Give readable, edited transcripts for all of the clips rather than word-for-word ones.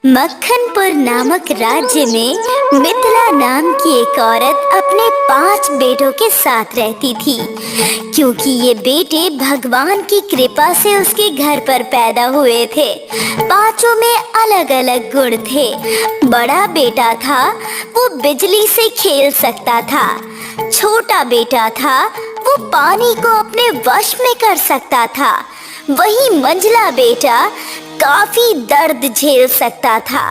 मक्खनपुर नामक राज्य में मिथिला नाम की एक औरत अपने 5 बेटों के साथ रहती थी। क्योंकि ये बेटे भगवान की कृपा से उसके घर पर पैदा हुए थे। पांचों में अलग अलग गुण थे। बड़ा बेटा था, वो बिजली से खेल सकता था। छोटा बेटा था, वो पानी को अपने वश में कर सकता था। वही मंझला बेटा काफी दर्द झेल सकता था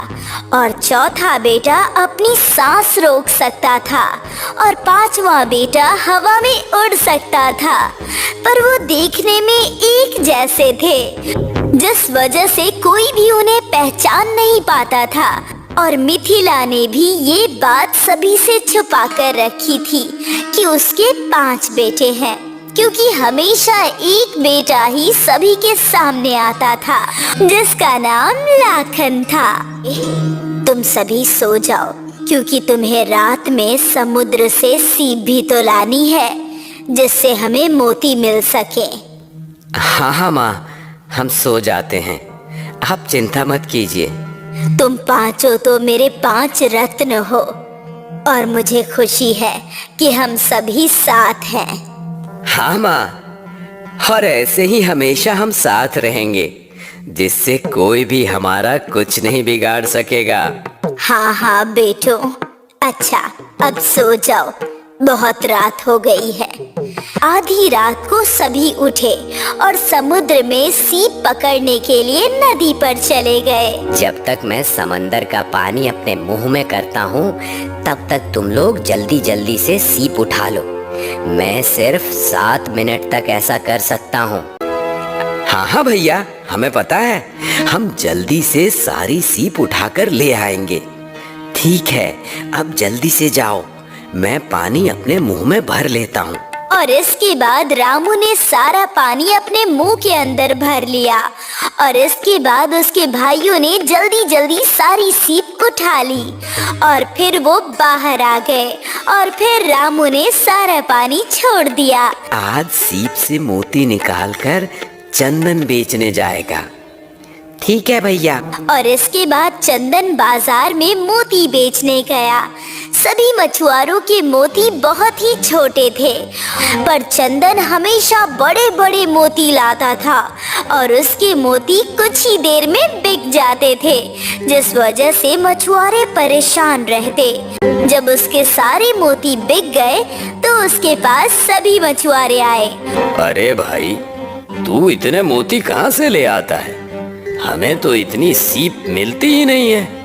और चौथा बेटा अपनी सांस रोक सकता था और पांचवा बेटा हवा में उड़ सकता था। पर वो देखने में एक जैसे थे, जिस वजह से कोई भी उन्हें पहचान नहीं पाता था। और मिथिला ने भी ये बात सभी से छुपा कर रखी थी कि उसके 5 बेटे हैं, क्योंकि हमेशा एक बेटा ही सभी के सामने आता था, जिसका नाम लाखन था। तुम सभी सो जाओ, क्योंकि तुम्हें रात में समुद्र से सीप भी तो लानी है, जिससे हमें मोती मिल सके। हाँ माँ, हम सो जाते हैं, आप चिंता मत कीजिए। तुम पांचों तो मेरे 5 रत्न हो और मुझे खुशी है कि हम सभी साथ हैं। हाँ माँ, और ऐसे ही हमेशा हम साथ रहेंगे, जिससे कोई भी हमारा कुछ नहीं बिगाड़ सकेगा। हाँ हाँ बेटो, अच्छा अब सो जाओ, बहुत रात हो गई है। आधी रात को सभी उठे और समुद्र में सीप पकड़ने के लिए नदी पर चले गए। जब तक मैं समंदर का पानी अपने मुंह में करता हूँ, तब तक तुम लोग जल्दी जल्दी से सीप उठा लो। मैं सिर्फ 7 मिनट तक ऐसा कर सकता हूँ। हाँ भैया, हमें पता है, हम जल्दी से सारी सीप उठाकर ले आएंगे। ठीक है, अब जल्दी से जाओ, मैं पानी अपने मुंह में भर लेता हूँ। और इसके बाद रामू ने सारा पानी अपने मुंह के अंदर भर लिया और इसके बाद उसके भाइयों ने जल्दी जल्दी सारी सीप उठा ली और फिर वो बाहर आ गए और फिर रामू ने सारा पानी छोड़ दिया। आज सीप से मोती निकालकर चंदन बेचने जाएगा। ठीक है भैया। और इसके बाद चंदन बाजार में मोती बेचने गया। सभी मछुआरों के मोती बहुत ही छोटे थे, पर चंदन हमेशा बड़े बड़े मोती लाता था और उसके मोती कुछ ही देर में बिक जाते थे, जिस वजह से मछुआरे परेशान रहते। जब उसके सारे मोती बिक गए तो उसके पास सभी मछुआरे आए। अरे भाई, तू इतने मोती कहाँ से ले आता है? हमें तो इतनी सीप मिलती ही नहीं है।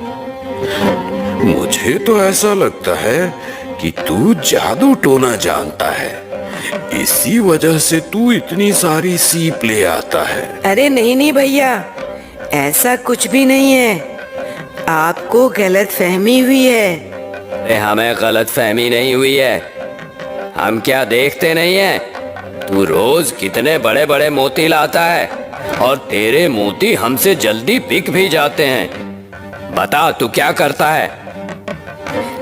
मुझे तो ऐसा लगता है कि तू जादू टोना जानता है, इसी वजह से तू इतनी सारी सीप ले आता है। अरे नहीं नहीं भैया, ऐसा कुछ भी नहीं है, आपको गलतफहमी हुई है। अरे हमें गलतफहमी नहीं हुई है, हम क्या देखते नहीं है? तू रोज कितने बड़े बड़े मोती लाता है और तेरे मोती हमसे जल्दी बिक भी जाते हैं। बता, तू क्या करता है?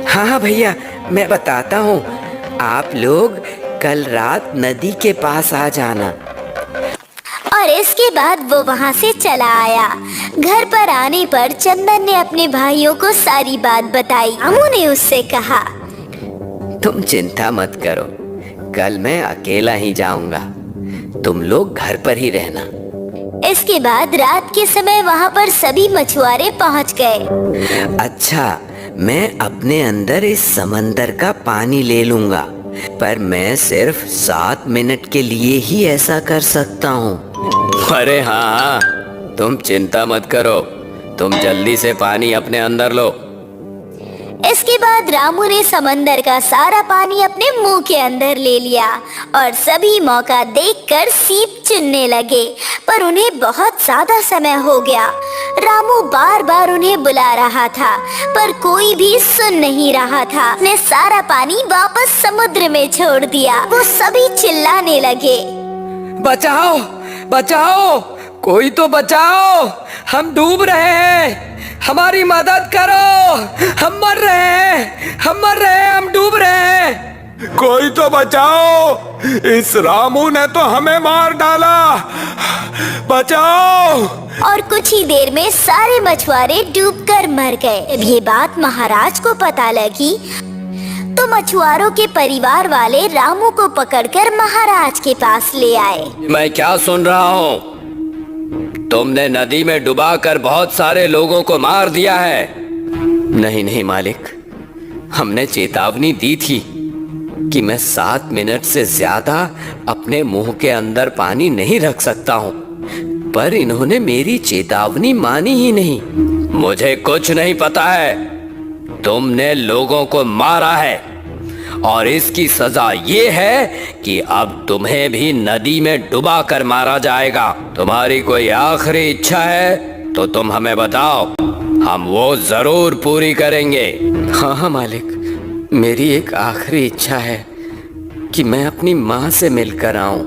हाँ भैया, मैं बताता हूँ। आप लोग कल रात नदी के पास आ जाना। और इसके बाद वो वहाँ से चला आया। घर पर आने पर चंदन ने अपने भाइयों को सारी बात बताई। रामू ने उससे कहा, तुम चिंता मत करो, कल मैं अकेला ही जाऊंगा, तुम लोग घर पर ही रहना। इसके बाद रात के समय वहाँ पर सभी मछुआरे पहुँच गए। अच्छा, मैं अपने अंदर इस समंदर का पानी ले लूंगा, पर मैं सिर्फ 7 मिनट के लिए ही ऐसा कर सकता हूँ। अरे हाँ, तुम चिंता मत करो, तुम जल्दी से पानी अपने अंदर लो। इसके बाद रामू ने समंदर का सारा पानी अपने मुंह के अंदर ले लिया और सभी मौका देखकर सीप चुनने लगे, पर उन्हें बहुत ज्यादा समय हो गया। रामू बार बार उन्हें बुला रहा था, पर कोई भी सुन नहीं रहा था। उसने सारा पानी वापस समुद्र में छोड़ दिया। वो सभी चिल्लाने लगे, बचाओ बचाओ, कोई तो बचाओ, हम डूब रहे हैं, हमारी मदद करो, हम मर रहे हैं, हम मर रहे हैं, हम डूब रहे हैं। कोई तो बचाओ, इस रामू ने तो हमें मार डाला, बचाओ। और कुछ ही देर में सारे मछुआरे डूबकर मर गए। अब ये बात महाराज को पता लगी तो मछुआरों के परिवार वाले रामू को पकड़कर महाराज के पास ले आए। मैं क्या सुन रहा हूँ? तुमने नदी में डुबाकर बहुत सारे लोगों को मार दिया है। नहीं नहीं मालिक, हमने चेतावनी दी थी कि मैं 7 मिनट से ज्यादा अपने मुंह के अंदर पानी नहीं रख सकता हूँ, पर इन्होंने मेरी चेतावनी मानी ही नहीं। मुझे कुछ नहीं पता है, तुमने लोगों को मारा है और इसकी सजा ये है कि अब तुम्हें भी नदी में डुबा कर मारा जाएगा। तुम्हारी कोई आखिरी इच्छा है तो तुम हमें बताओ, हम वो जरूर पूरी करेंगे। हाँ हाँ मालिक, मेरी एक आखिरी इच्छा है कि मैं अपनी माँ से मिलकर आऊं।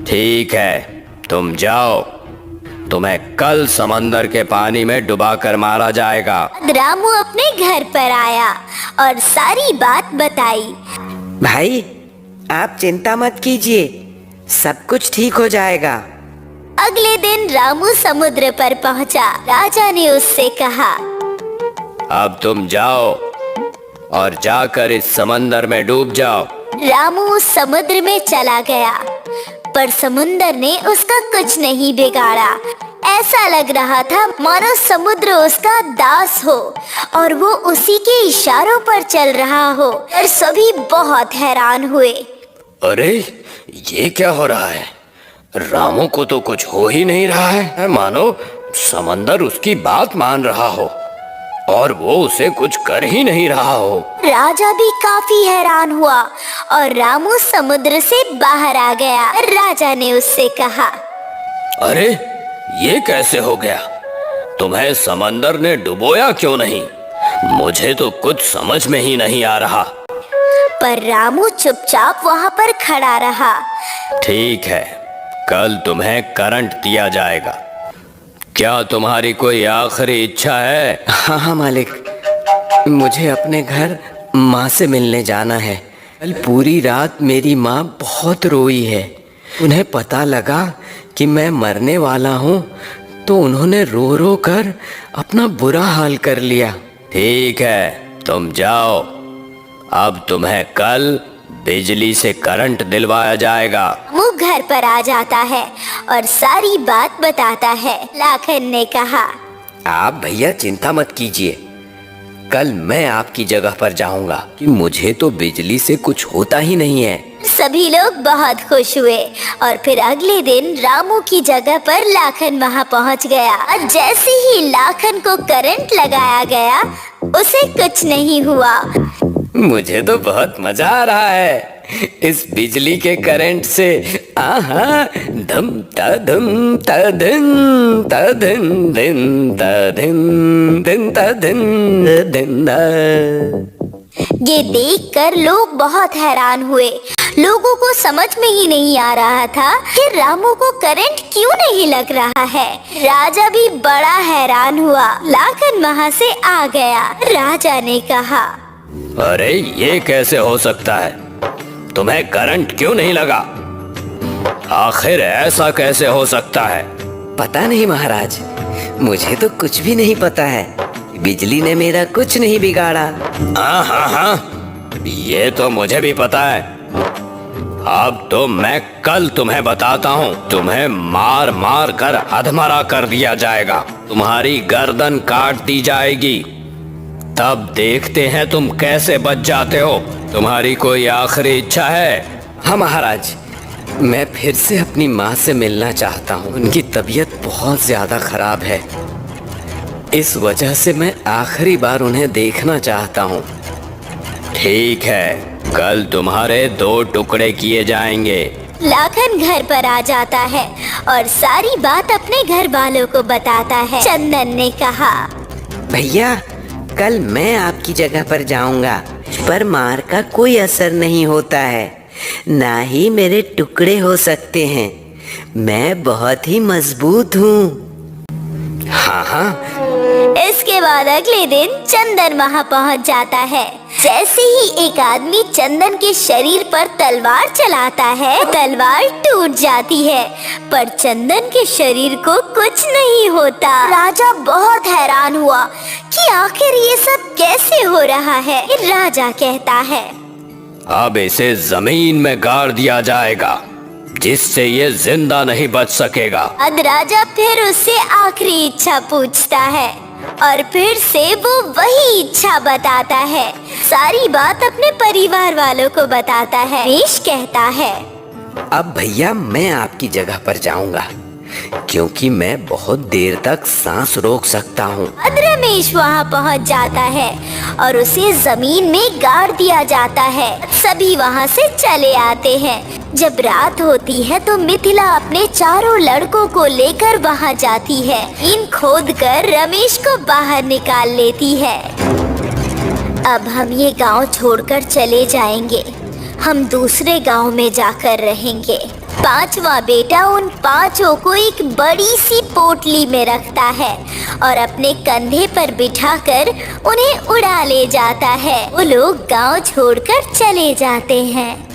ठीक है, तुम जाओ, तुम्हें कल समंदर के पानी में डुबाकर मारा जाएगा। रामू अपने घर पर आया और सारी बात बताई। भाई, आप चिंता मत कीजिए, सब कुछ ठीक हो जाएगा। अगले दिन रामू समुद्र पर पहुंचा। राजा ने उससे कहा, अब तुम जाओ और जाकर इस समंदर में डूब जाओ। रामू समुद्र में चला गया, पर समुंदर ने उसका कुछ नहीं बिगाड़ा। ऐसा लग रहा था मानो समुद्र उसका दास हो और वो उसी के इशारों पर चल रहा हो। और सभी बहुत हैरान हुए। अरे, ये क्या हो रहा है? रामू को तो कुछ हो ही नहीं रहा है, मानो समंदर उसकी बात मान रहा हो और वो उसे कुछ कर ही नहीं रहा हो। राजा भी काफी हैरान हुआ और रामू समुद्र से बाहर आ गया। राजा ने उससे कहा, अरे, ये कैसे हो गया? तुम्हें समंदर ने डुबोया क्यों नहीं? मुझे तो कुछ समझ में ही नहीं आ रहा। पर रामू चुपचाप वहाँ पर खड़ा रहा। ठीक है, कल तुम्हें करंट दिया जाएगा। क्या तुम्हारी कोई आखिरी इच्छा है? हाँ हाँ मालिक, मुझे अपने घर माँ से मिलने जाना है। कल पूरी रात मेरी माँ बहुत रोई है। उन्हें पता लगा कि मैं मरने वाला हूँ तो उन्होंने रो रो कर अपना बुरा हाल कर लिया। ठीक है, तुम जाओ, अब तुम्हें कल बिजली से करंट दिलवाया जाएगा। वो घर पर आ जाता है और सारी बात बताता है। लाखन ने कहा, आप भैया चिंता मत कीजिए, कल मैं आपकी जगह पर जाऊंगा कि मुझे तो बिजली से कुछ होता ही नहीं है। सभी लोग बहुत खुश हुए और फिर अगले दिन रामू की जगह पर लाखन वहाँ पहुँच गया। और जैसे ही लाखन को करंट लगाया गया, उसे कुछ नहीं हुआ। मुझे तो बहुत मजा आ रहा है इस बिजली के करंट से। आहा, धम ता धम ता धन ता धन दिन ता धन दिन ता धन दिन दा। ये देखकर लोग बहुत हैरान हुए। लोगों को समझ में ही नहीं आ रहा था कि रामू को करंट क्यों नहीं लग रहा है। राजा भी बड़ा हैरान हुआ। लाखन वहाँ से आ गया। राजा ने कहा, अरे, ये कैसे हो सकता है? तुम्हें करंट क्यों नहीं लगा? आखिर ऐसा कैसे हो सकता है? पता नहीं महाराज, मुझे तो कुछ भी नहीं पता है। बिजली ने मेरा कुछ नहीं बिगाड़ा। हाँ हाँ हाँ, ये तो मुझे भी पता है। अब तो मैं कल तुम्हें बताता हूँ। तुम्हें मार मार कर अधमरा कर दिया जाएगा, तुम्हारी गर्दन काट दी जाएगी, तब देखते हैं तुम कैसे बच जाते हो। तुम्हारी कोई आखिरी इच्छा है? हाँ महाराज, मैं फिर से अपनी माँ से मिलना चाहता हूँ। उनकी तबीयत बहुत ज्यादा खराब है, इस वजह से मैं आखिरी बार उन्हें देखना चाहता हूँ। ठीक है, कल तुम्हारे 2 टुकड़े किए जाएंगे। लाखन घर पर आ जाता है और सारी बात अपने घर वालों को बताता है। चंदन ने कहा, भैया, कल मैं आपकी जगह पर जाऊंगा, पर मार का कोई असर नहीं होता है, ना ही मेरे टुकड़े हो सकते हैं। मैं बहुत ही मजबूत हूँ। हाँ हाँ। इसके बाद अगले दिन चंदन वहाँ पहुँच जाता है। जैसे ही एक आदमी चंदन के शरीर पर तलवार चलाता है, तलवार टूट जाती है, पर चंदन के शरीर को कुछ नहीं होता। राजा बहुत हैरान हुआ कि आखिर ये सब कैसे हो रहा है। राजा कहता है, अब इसे जमीन में गाड़ दिया जाएगा, जिससे ये जिंदा नहीं बच सकेगा। अब राजा फिर उससे आखिरी इच्छा पूछता है और फिर से वो वही इच्छा बताता है। सारी बात अपने परिवार वालों को बताता है। रमेश कहता है, अब भैया मैं आपकी जगह पर जाऊंगा, क्योंकि मैं बहुत देर तक सांस रोक सकता हूँ। अब रमेश वहाँ पहुँच जाता है और उसे जमीन में गाड़ दिया जाता है। सभी वहाँ से चले आते हैं। जब रात होती है तो मिथिला अपने चारों लड़कों को लेकर वहाँ जाती है। इन खोद कर रमेश को बाहर निकाल लेती है। अब हम ये गांव छोड़कर चले जाएंगे, हम दूसरे गांव में जाकर रहेंगे। पांचवा बेटा उन पांचों को एक बड़ी सी पोटली में रखता है और अपने कंधे पर बिठाकर उन्हें उड़ा ले जाता है। वो लोग गांव छोड़कर चले जाते हैं।